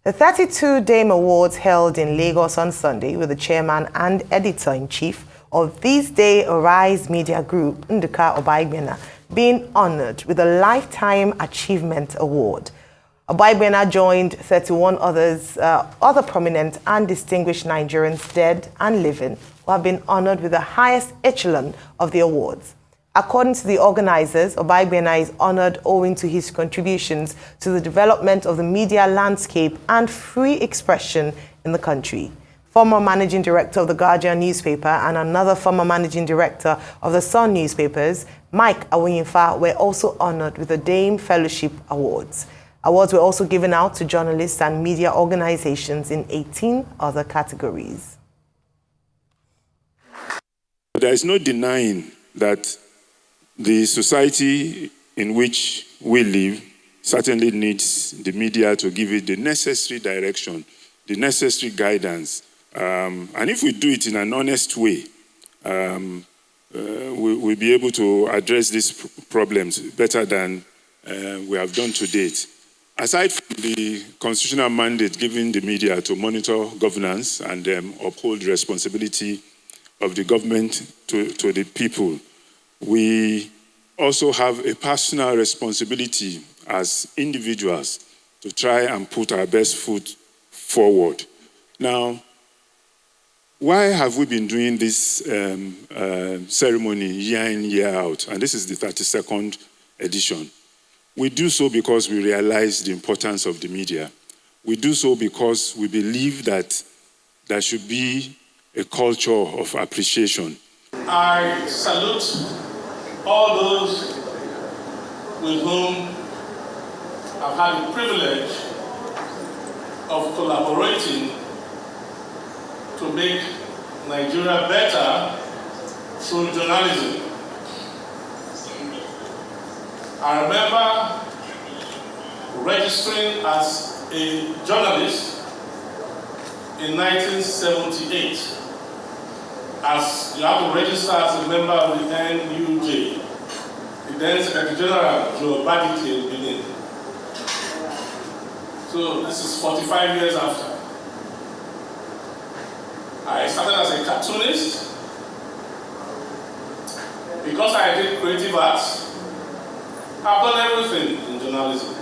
The 32 Dame Awards held in Lagos on Sunday with the chairman and editor-in-chief of This Day Arise Media Group, Nduka Obaigbena, being honored with a Lifetime Achievement Award. Obaigbena joined 31 other prominent and distinguished Nigerians, dead and living, who have been honored with the highest echelon of the awards. According to the organizers, Obaigbena is honored owing to his contributions to the development of the media landscape and free expression in the country. Former managing director of the Guardian newspaper and another former managing director of the Sun newspapers, Mike Awuyinfa, were also honored with the Dame Fellowship Awards. Awards were also given out to journalists and media organizations in 18 other categories. There is no denying that the society in which we live certainly needs the media to give it the necessary direction, the necessary guidance. And if we do it in an honest way, we'll be able to address these problems better than we have done to date. Aside from the constitutional mandate giving the media to monitor governance and uphold the responsibility of the government to the people, we also have a personal responsibility as individuals to try and put our best foot forward. Now, why have we been doing this ceremony year in, year out? And this is the 32nd edition. We do so because we realize the importance of the media. We do so because we believe that there should be a culture of appreciation. I salute all those with whom I've had the privilege of collaborating to make Nigeria better through journalism. I remember registering as a journalist in 1978. As you have to register as a member of the NUJ, the then Secretary General Joe Obaigbena Benin. So this is 45 years after. I started as a cartoonist. Because I did creative arts, I've done everything in journalism.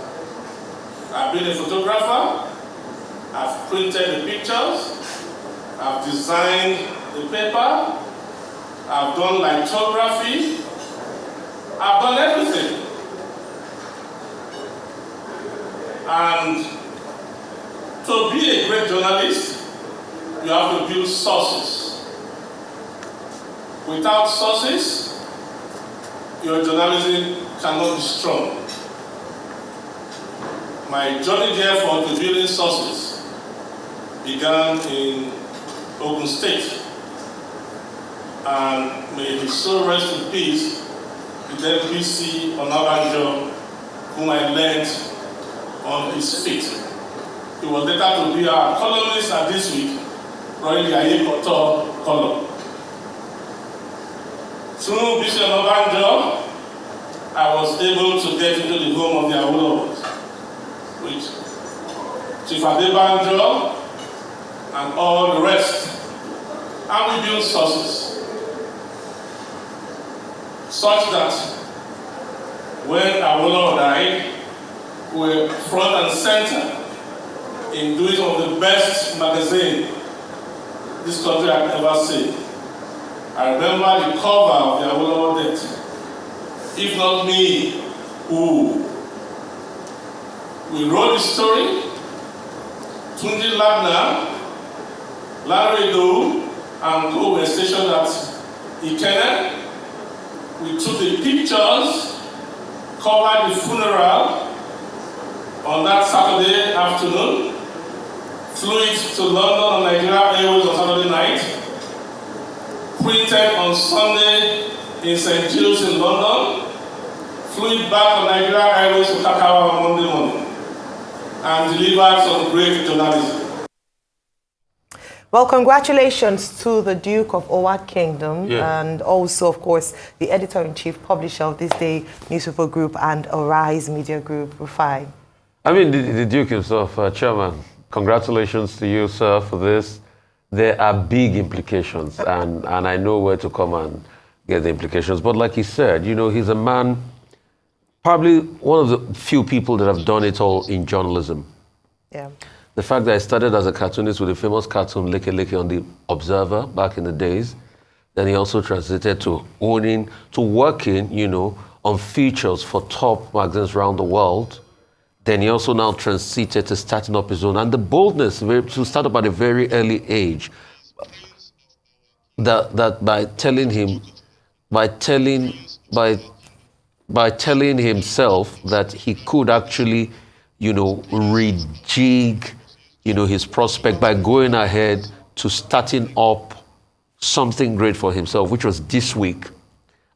I've been a photographer, I've printed the pictures, I've designed the paper, I've done lithography, I've done everything. And to be a great journalist, you have to build sources. Without sources, your journalism cannot be strong. My journey, therefore, to building sources began in Ogun State. And may his soul rest in peace, the then PC Onabanjo, whom I learned on his feet. He was later to be our columnist at This Week, running the Ayekoto column. Through Bishop Onabanjo, I was able to get into the home of the Awolowos, with Chief Adebanjo and all the rest. And we built sources such that when Awolowo died, we were front and center in doing some of the best magazine this country had ever seen. I remember the cover of the Awolowo death. If not me, who? We wrote the story. Tunji Labna, Larry Doe, and co were stationed at Ikene. We took the pictures, covered the funeral on that Saturday afternoon, flew it to London on Nigeria Airways on Saturday night, printed on Sunday in St. Giles in London, flew it back on Nigeria Airways to Kakawa on Monday morning, and delivered some great journalism. Well, congratulations to the Duke of Owa Kingdom, and also, of course, the editor-in-chief, publisher of This Day Newspaper Group and Arise Media Group, Rufai. I mean, the Duke himself, Chairman, Congratulations to you, sir, for this. There are big implications, and I know where to come and get the implications. But like he said, you know, he's a man, probably one of the few people that have done it all in journalism. Yeah. The fact that I started as a cartoonist with a famous cartoon, Leke Leke, on the Observer back in the days. Then he also transited to working, you know, on features for top magazines around the world. Then he also now transited to starting up his own. And the boldness to start up at a very early age, that by telling himself that he could actually, you know, rejig, you know, his prospect by going ahead to starting up something great for himself, which was This Week,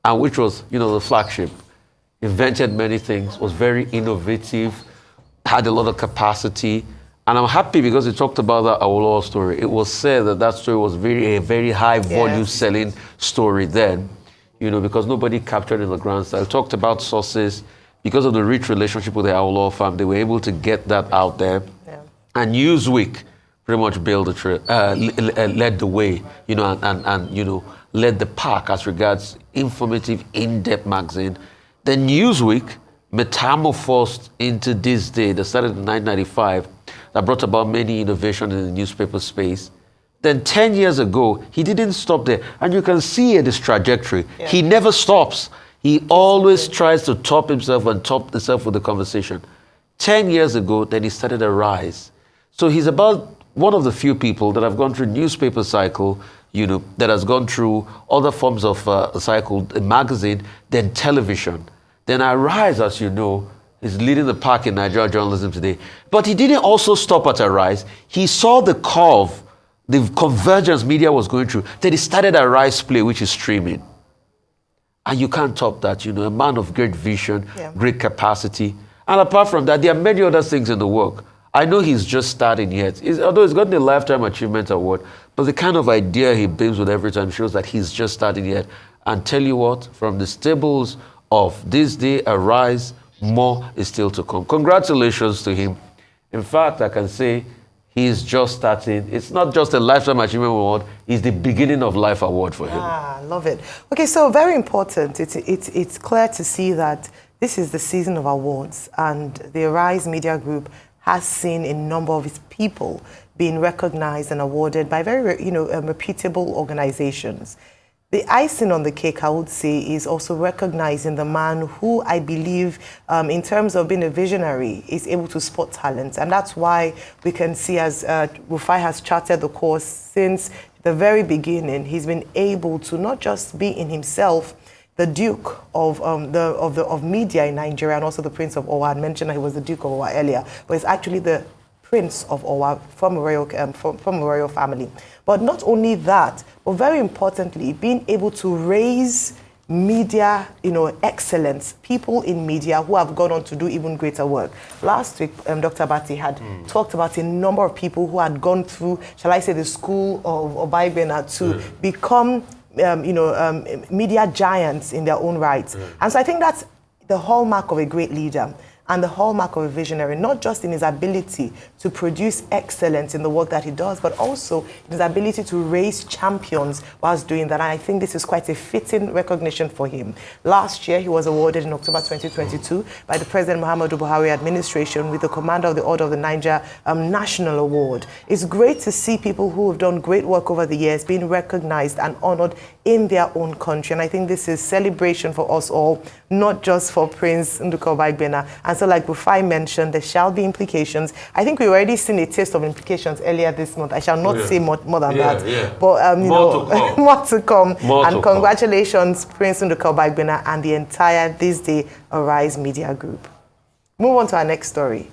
and which was, you know, the flagship. Invented many things, was very innovative, had a lot of capacity. And I'm happy because he talked about that Awolowo story. It was said that that story was a very high volume selling story then, you know, because nobody captured in the grand style. Talked about sources. Because of the rich relationship with the Awolowo family, they were able to get that out there. Yeah. And Newsweek pretty much led the way, you know, and you know, led the pack as regards informative, in-depth magazine. Then Newsweek metamorphosed into This Day that started in 1995, that brought about many innovations in the newspaper space. Then 10 years ago, he didn't stop there. And you can see this trajectory. Yeah. He never stops. He always tries to top himself and top himself with the conversation. 10 years ago, then he started a rise. So he's about one of the few people that have gone through newspaper cycle, you know, that has gone through other forms of cycle, a magazine, then television. Then Arise, as you know, is leading the pack in Nigerian journalism today. But he didn't also stop at Arise. He saw the curve, the convergence media was going through. Then he started Arise Play, which is streaming. And you can't top that, you know, a man of great vision, great capacity. And apart from that, there are many other things in the work. I know he's just starting yet. Although he's gotten a Lifetime Achievement Award, but the kind of idea he brings with every time shows that he's just starting yet. And tell you what, from the stables of This Day, Arise, more is still to come. Congratulations to him. In fact, I can say he's just starting. It's not just a Lifetime Achievement Award, it's the beginning of life award for him. Ah, love it. Okay, so very important. It's clear to see that this is the season of awards, and the Arise Media Group has seen a number of its people being recognized and awarded by very, reputable organizations. The icing on the cake, I would say, is also recognizing the man who I believe, in terms of being a visionary, is able to spot talent. And that's why we can see, as Rufai has charted the course since the very beginning, he's been able to not just be in himself the Duke of media in Nigeria, and also the Prince of Owa. I mentioned that he was the Duke of Owa earlier, but it's actually the Prince of Owa from a royal family. But not only that, but very importantly, being able to raise media, excellence, people in media who have gone on to do even greater work. Last week, Dr. Bati had talked about a number of people who had gone through, shall I say, the school of Obaigbena to become media giants in their own rights. And so I think that's the hallmark of a great leader and the hallmark of a visionary, not just in his ability to produce excellence in the work that he does, but also in his ability to raise champions whilst doing that. And I think this is quite a fitting recognition for him. Last year, he was awarded in October 2022 by the President Muhammadu Buhari administration with the Commander of the Order of the Niger National Award. It's great to see people who have done great work over the years being recognized and honored in their own country. And I think this is celebration for us all, not just for Prince Nduka Obaigbena. And so, like Rufai mentioned, there shall be implications. I think we've already seen a taste of implications earlier this month. I shall not say more than that. But, more to come. Congratulations, Prince Nduka Obaigbena and the entire This Day Arise Media Group. Move on to our next story.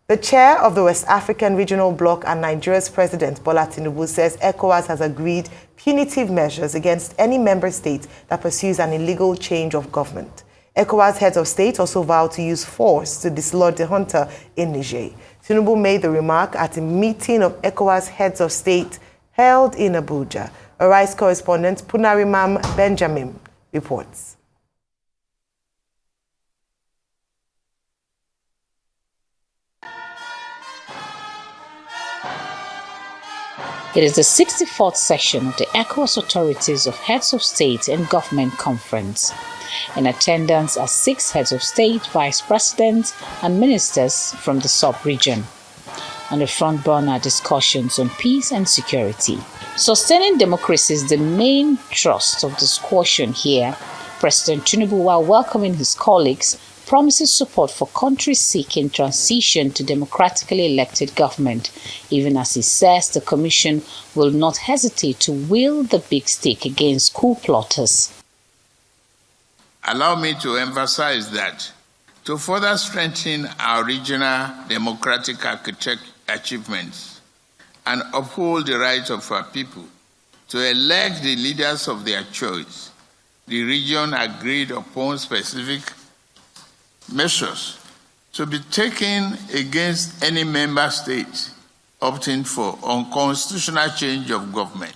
The chair of the West African Regional Bloc and Nigeria's President Bola Tinubu says ECOWAS has agreed punitive measures against any member state that pursues an illegal change of government. ECOWAS heads of state also vowed to use force to dislodge the junta in Niger. Tinubu made the remark at a meeting of ECOWAS heads of state held in Abuja. Arise correspondent Punarimam Benjamin reports. It is the 64th session of the Ecowas Authorities of Heads of State and Government Conference. In attendance are 6 heads of state, vice presidents, and ministers from the sub-region. On the front burner are discussions on peace and security. Sustaining democracy is the main thrust of discussion here. President Tinubu, while welcoming his colleagues, promises support for countries seeking transition to democratically elected government, even as he says the Commission will not hesitate to wield the big stick against coup plotters. Allow me to emphasize that to further strengthen our regional democratic achievements and uphold the rights of our people to elect the leaders of their choice, the region agreed upon specific measures to be taken against any member state opting for unconstitutional change of government,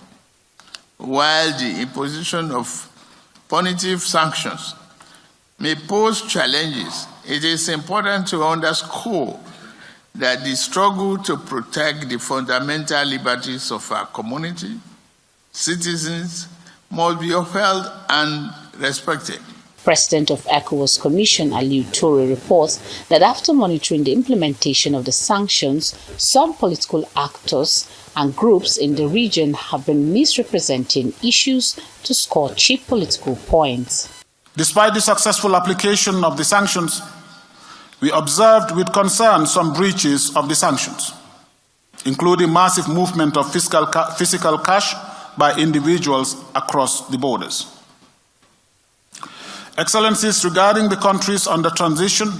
while the imposition of punitive sanctions may pose challenges. It is important to underscore that the struggle to protect the fundamental liberties of our community, citizens, must be upheld and respected. President of Ecowas Commission Aliou Toure reports that after monitoring the implementation of the sanctions, some political actors and groups in the region have been misrepresenting issues to score cheap political points. Despite the successful application of the sanctions, we observed with concern some breaches of the sanctions, including massive movement of physical cash by individuals across the borders. Excellencies, regarding the countries under transition,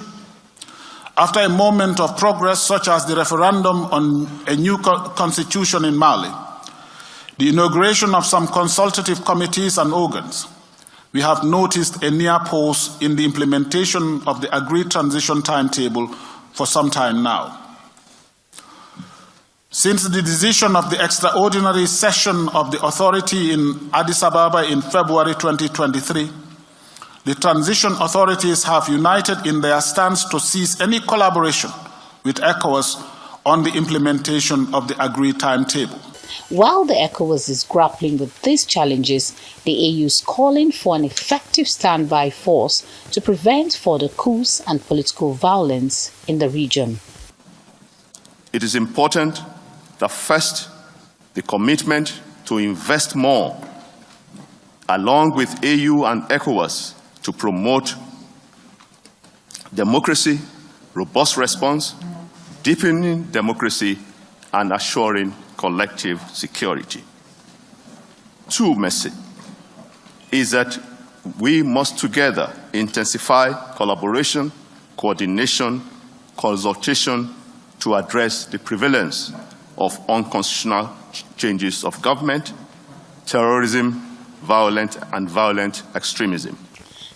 after a moment of progress such as the referendum on a new constitution in Mali, the inauguration of some consultative committees and organs, we have noticed a near pause in the implementation of the agreed transition timetable for some time now. Since the decision of the extraordinary session of the authority in Addis Ababa in February 2023, the transition authorities have united in their stance to cease any collaboration with ECOWAS on the implementation of the agreed timetable. While the ECOWAS is grappling with these challenges, the AU is calling for an effective standby force to prevent further coups and political violence in the region. It is important that first, the commitment to invest more, along with AU and ECOWAS, to promote democracy, robust response, deepening democracy, and assuring collective security. 2, message is that we must together intensify collaboration, coordination, consultation to address the prevalence of unconstitutional changes of government, terrorism, violent extremism.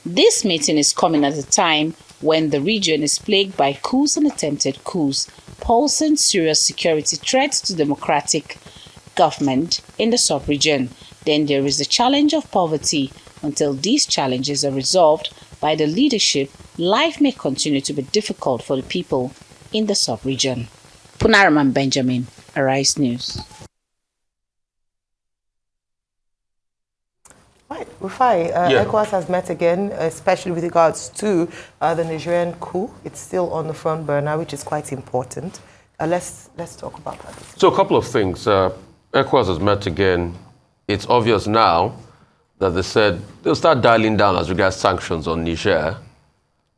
This meeting is coming at a time when the region is plagued by coups and attempted coups, posing serious security threats to democratic government in the sub-region. Then there is the challenge of poverty. Until these challenges are resolved by the leadership, life may continue to be difficult for the people in the sub-region. Punaraman Benjamin, Arise News. Right, Rufai, ECOWAS has met again, especially with regards to the Nigerian coup. It's still on the front burner, which is quite important. Let's talk about that. So a couple of things. ECOWAS has met again. It's obvious now that they said they'll start dialing down as regards sanctions on Niger.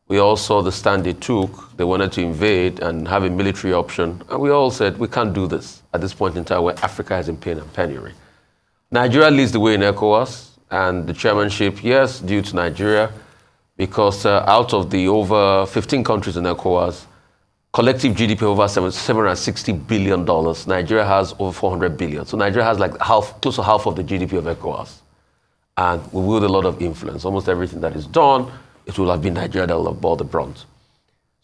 We all saw the stand they took. They wanted to invade and have a military option. And we all said, we can't do this at this point in time where Africa is in pain and penury. Nigeria leads the way in ECOWAS. And the chairmanship, yes, due to Nigeria, because out of the over 15 countries in ECOWAS, collective GDP over $760 billion, Nigeria has over 400 billion. So Nigeria has like close to half of the GDP of ECOWAS. And we wield a lot of influence. Almost everything that is done, it will have been Nigeria that will have bought the brunt.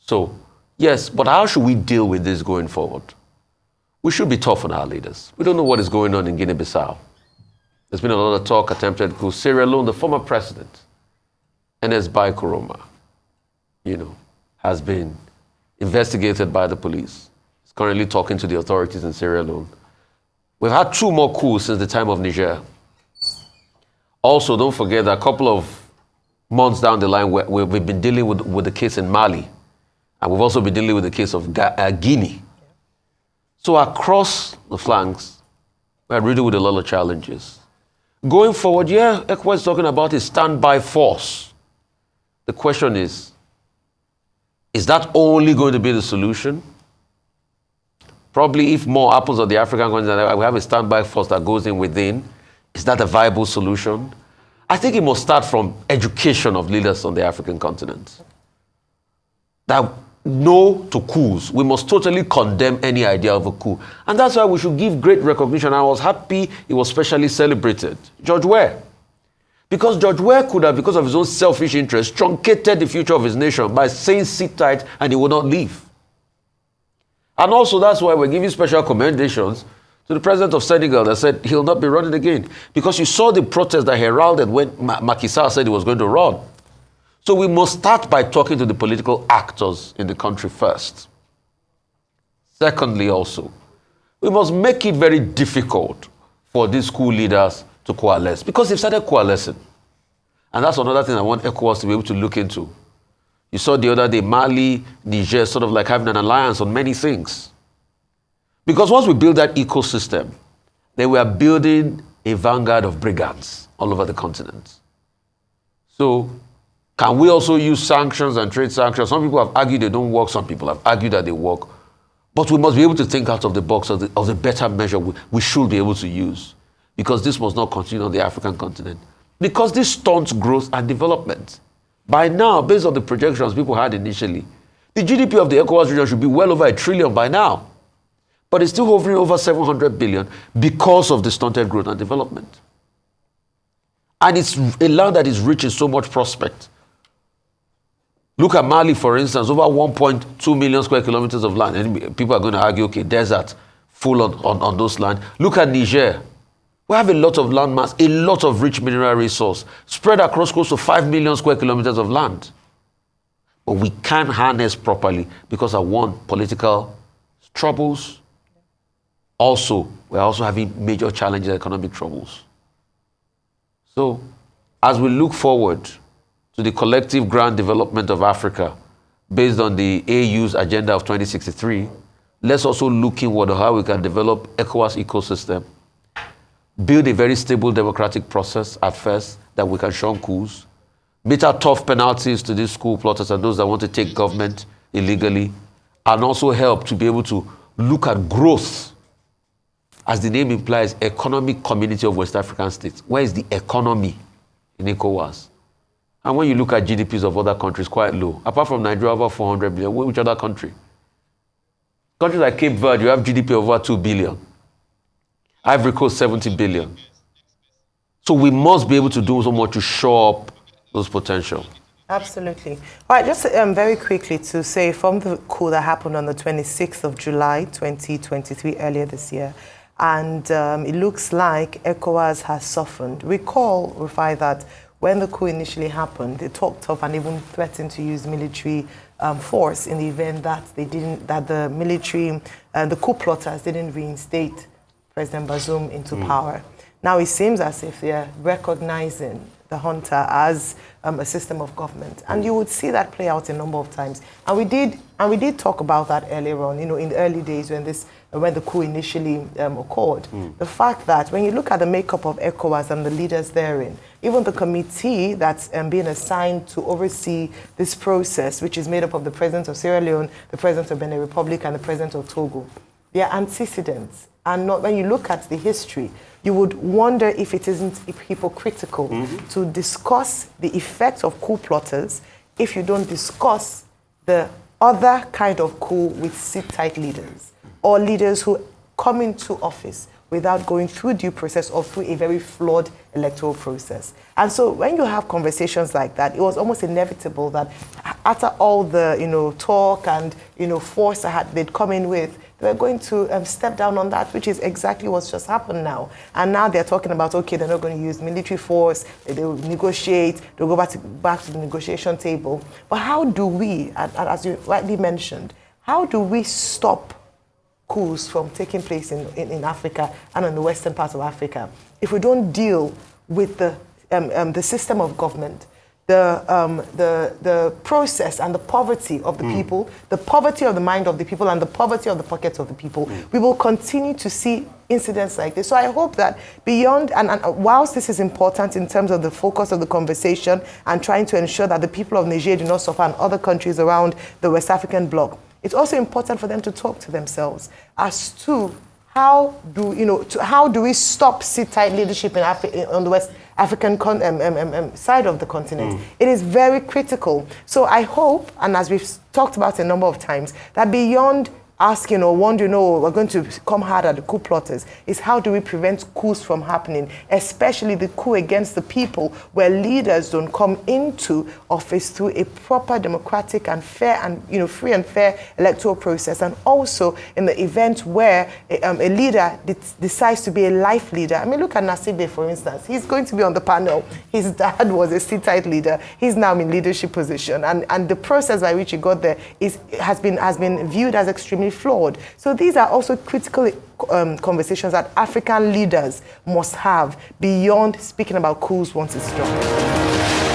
So, yes, but how should we deal with this going forward? We should be tough on our leaders. We don't know what is going on in Guinea-Bissau. There's been a lot of talk attempted coup. Sierra Leone, the former president, Enes Baikoroma, has been investigated by the police. He's currently talking to the authorities in Sierra Leone. We've had 2 more coups since the time of Niger. Also, don't forget that a couple of months down the line, we've been dealing with the case in Mali. And we've also been dealing with the case of Guinea. So across the flanks, we're really with a lot of challenges. Going forward, yeah, Ecowas is talking about a standby force. The question is that only going to be the solution? Probably if more happens on the African continent, we have a standby force that goes in within. Is that a viable solution? I think it must start from education of leaders on the African continent. That no to coups. We must totally condemn any idea of a coup. And that's why we should give great recognition. I was happy it was specially celebrated. George Weah. Because George Weah could have, because of his own selfish interest, truncated the future of his nation by saying sit tight and he would not leave. And also that's why we're giving special commendations to the president of Senegal that said he'll not be running again. Because you saw the protest that heralded when Macky Sall said he was going to run. So we must start by talking to the political actors in the country first. Secondly also, we must make it very difficult for these coup leaders to coalesce because they've started coalescing. And that's another thing I want ECOWAS to be able to look into. You saw the other day, Mali, Niger, sort of like having an alliance on many things. Because once we build that ecosystem, then we are building a vanguard of brigands all over the continent. So, can we also use sanctions and trade sanctions? Some people have argued they don't work, some people have argued that they work. But we must be able to think out of the box of the better measure we should be able to use. Because this must not continue on the African continent. Because this stunts growth and development. By now, based on the projections people had initially, the GDP of the Ecowas region should be well over $1 trillion by now. But it's still hovering over 700 billion because of the stunted growth and development. And it's a land that is rich in so much prospect. Look at Mali, for instance, over 1.2 million square kilometers of land. And people are going to argue, okay, desert, full on those land. Look at Niger. We have a lot of land mass, a lot of rich mineral resource, spread across close to 5 million square kilometers of land. But we can't harness properly because of one, political troubles. Also, we're also having major challenges, economic troubles. So, as we look forward to the collective grand development of Africa, based on the AU's agenda of 2063, let's also look inward at how we can develop ECOWAS ecosystem, build a very stable democratic process at first that we can shun coups, mete out tough penalties to these coup plotters and those that want to take government illegally, and also help to be able to look at growth. As the name implies, economic community of West African states. Where is the economy in ECOWAS? And when you look at GDPs of other countries, quite low. Apart from Nigeria, over 400 billion. Which other country? Countries like Cape Verde, you have GDP of over 2 billion. Ivory Coast, 70 billion. So we must be able to do so much to show up those potential. Absolutely. All right, just very quickly to say, from the coup that happened on the 26th of July, 2023, earlier this year, and it looks like ECOWAS has softened. Recall, Rufai, that when the coup initially happened, they talked of and even threatened to use military force in the event that the military, the coup plotters didn't reinstate President Bazoum into power. Now it seems as if they're recognizing the junta as a system of government, and you would see that play out a number of times. And we did talk about that earlier on. You know, in the early days when the coup initially occurred, the fact that when you look at the makeup of ECOWAS and the leaders therein, even the committee that's being assigned to oversee this process, which is made up of the president of Sierra Leone, the president of Benin Republic, and the president of Togo, they are antecedents. And not, when you look at the history, you would wonder if it isn't hypocritical to discuss the effects of coup plotters if you don't discuss the other kind of coup with sit-tight leaders or leaders who come into office without going through due process or through a very flawed electoral process. And so when you have conversations like that, it was almost inevitable that after all the talk and force that they'd come in with, they were going to step down on that, which is exactly what's just happened now. And now they're talking about, okay, they're not going to use military force, they'll negotiate, they'll go back to the negotiation table. But how do we, as you rightly mentioned, how do we stop coups from taking place in Africa and in the western part of Africa, if we don't deal with the system of government, the process and the poverty of the people, the poverty of the mind of the people, and the poverty of the pockets of the people, we will continue to see incidents like this. So I hope that beyond, and whilst this is important in terms of the focus of the conversation and trying to ensure that the people of Niger do not suffer and other countries around the West African bloc, it's also important for them to talk to themselves as to how do we stop sit-tight leadership on the West African side of the continent. It is very critical. So I hope, and as we've talked about a number of times, that beyond asking or wondering, we're going to come hard at the coup plotters, is how do we prevent coups from happening, especially the coup against the people, where leaders don't come into office through a proper democratic and fair and free and fair electoral process, and also in the event where a leader decides to be a life leader. I mean, look at Nasibe, for instance. He's going to be on the panel. His dad was a sit-tight leader. He's now in leadership position, and the process by which he got there has been viewed as extremely flawed. So these are also critical conversations that African leaders must have beyond speaking about coups once it's done.